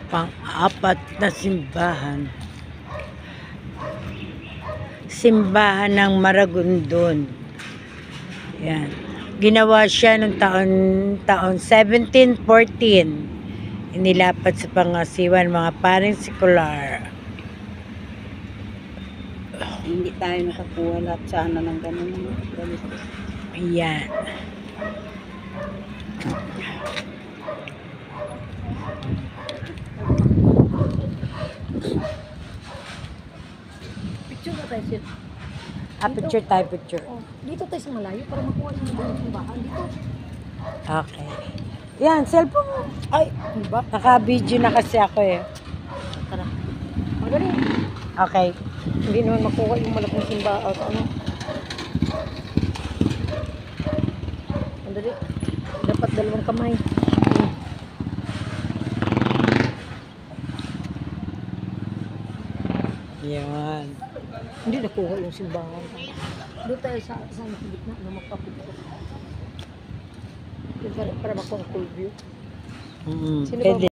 pang-apat na simbahan. Simbahan ng Maragondon. Yan. Ginawa siya noong taon 1714. Inilapat sa pangasiwan mga paring sekular. Hindi tayo nakakuha lahat sana ng ganun. Ganito. Ayan. Picture na tayo, sir. Picture tayo, picture. Oh, dito tayo sa malayo para makuha yung simbahan. Dito. Okay. Yan, cellphone mo. Ay, Diba? naka-video na kasi ako eh. Tara. Magaling. Okay. Hindi naman makuha yung malaking simbahan. Ano? Andali. Dapat dalawang kamay. Yan. Hindi nakuha yung simbahan. Doon tayo sa gitna na magpapicture. Para makuha ang cool view. Mm-hmm. Sino ba Pwede.